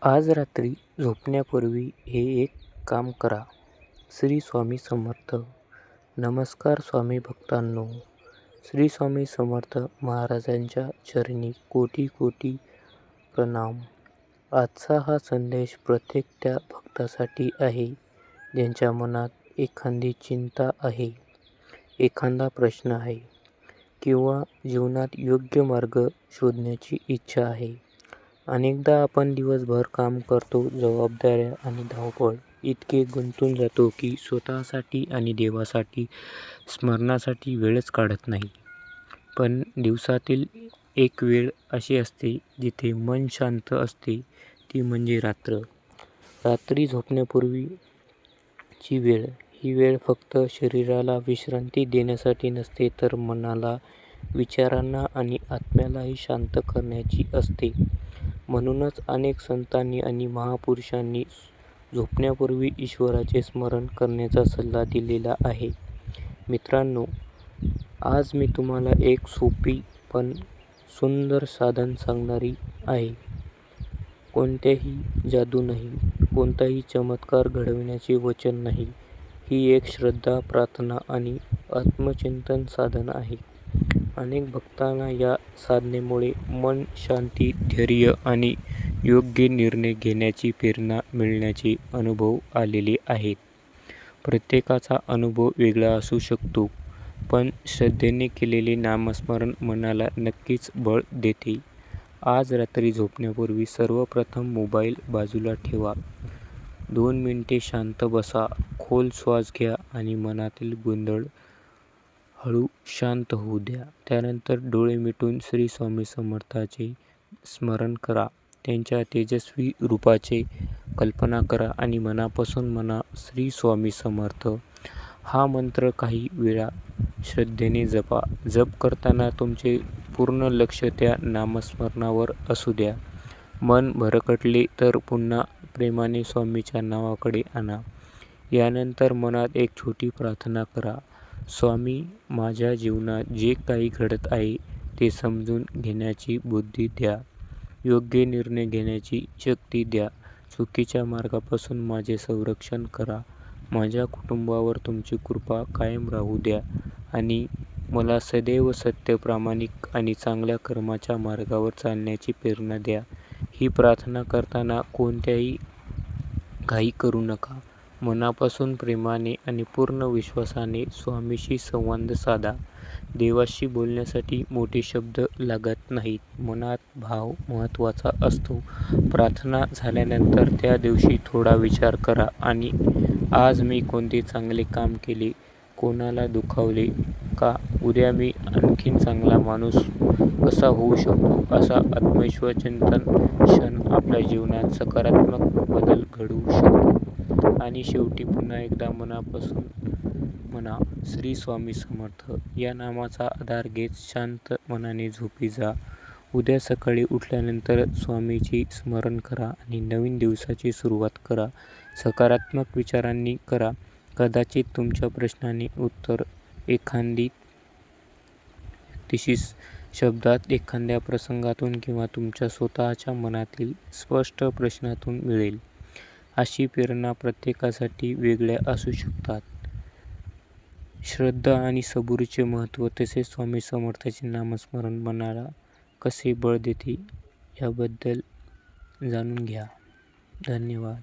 आज रात्री झोपण्यापूर्वी हे एक काम करा. श्री स्वामी समर्थ. नमस्कार स्वामी भक्तांनो. श्री स्वामी समर्थ महाराजांच्या चरणी कोटी कोटी प्रणाम. आजचा हा संदेश प्रत्येक त्या भक्तासाठी आहे ज्यांच्या मनात एखादी चिंता आहे, एखादा प्रश्न आहे किंवा जीवनात योग्य मार्ग शोधण्याची इच्छा आहे. अनेकदा आपण दिवसभर काम करतो, जबाबदाऱ्या आणि धावपळ इतके गुंतून जातो की स्वतःसाठी आणि देवासाठी स्मरणासाठी वेळच काढत नाही. पण दिवसातील एक वेळ अशी असते जिथे मन शांत असते, ती म्हणजे रात्र. रात्री झोपण्यापूर्वीची वेळ ही वेळ फक्त शरीराला विश्रांती देण्यासाठी नसते, तर मनाला, विचारांना आणि आत्म्यालाही शांत करण्याची असते. म्हणूनच अनेक संतांनी आणि महापुरुषांनी झोपण्यापूर्वी ईश्वराचे स्मरण करण्याचा सल्ला दिलेला आहे. मित्रांनो, आज मी तुम्हाला एक सोपी पण सुंदर साधन सांगणारी आहे. कोणत्याही जादू नाही, कोणताही चमत्कार घडविण्याचे वचन नाही. ही एक श्रद्धा, प्रार्थना आणि आत्मचिंतन साधन आहे. अनेक भक्तांना या साधनेमुळे मन शांती, धैर्य आणि योग्य निर्णय घेण्याची प्रेरणा मिळण्याचे अनुभव आलेले आहेत. प्रत्येकाचा अनुभव वेगळा असू शकतो, पण श्रद्धेने केलेले नामस्मरण मनाला नक्कीच बळ देते. आज रात्री झोपण्यापूर्वी सर्वप्रथम मोबाईल बाजूला ठेवा. 2 मिनिटे शांत बसा, खोल श्वास घ्या आणि मनातील गोंधळ हळू शांत होऊ द्या. त्यानंतर डोळे मिटून श्री स्वामी समर्थांचे स्मरण करा. त्यांच्या तेजस्वी रूपाची कल्पना करा आणि मनापासून म्हणा, श्री स्वामी समर्थ हा मंत्र काही वेळा श्रद्धेने जपा. जप करताना तुमचे पूर्ण लक्ष त्या नामस्मरणावर असू द्या. मन भरकटले तर पुन्हा प्रेमाने स्वामीच्या नावाकडे आणा. यानंतर मनात एक छोटी प्रार्थना करा. स्वामी, माझ्या जीवनात जे काही घडत आहे ते समजून घेण्याची बुद्धी द्या. योग्य निर्णय घेण्याची शक्ती द्या. चुकीच्या मार्गापासून माझे संरक्षण करा. माझ्या कुटुंबावर तुमची कृपा कायम राहू द्या आणि मला सदैव सत्य, प्रामाणिक आणि चांगल्या कर्माच्या मार्गावर चालण्याची प्रेरणा द्या. ही प्रार्थना करताना कोणत्याही घाई करू नका. मनापासून प्रेमाने आणि पूर्ण विश्वासाने स्वामीशी संवाद साधा. देवाशी बोलण्यासाठी मोठे शब्द लागत नाहीत, मनात भाव महत्त्वाचा असतो. प्रार्थना झाल्यानंतर त्या दिवशी थोडा विचार करा आणि आज मी कोणते चांगले काम केले, कोणाला दुखावले का, उद्या मी आणखीन चांगला माणूस कसा होऊ शकतो, असा आत्मचिंतन क्षण आपल्या जीवनात सकारात्मक बदल घडवू शकतो. आणि शेवटी पुन्हा एकदा मनापासून म्हणा, श्री स्वामी समर्थ या नामाचा आधार घेत शांत मनाने झोपी जा. उद्या सकाळी उठल्यानंतर स्वामीचे स्मरण करा आणि नवीन दिवसाची सुरुवात करा. सकारात्मक विचारांनी करा. कदाचित तुमच्या प्रश्नांचे उत्तर एखादी व्यक्तीशी, शब्दात, एखाद्या प्रसंगातून किंवा तुमच्या स्वतःच्या मनातील स्पष्ट प्रश्नातून मिळेल. अशी प्रेरणा प्रत्येकासाठी वेगळ्या असू शकतात. श्रद्धा आणि सबुरीचे महत्त्व, तसेच स्वामी समर्थांचे नामस्मरण मनाला कसे बळ देते याबद्दल जाणून घ्या. धन्यवाद.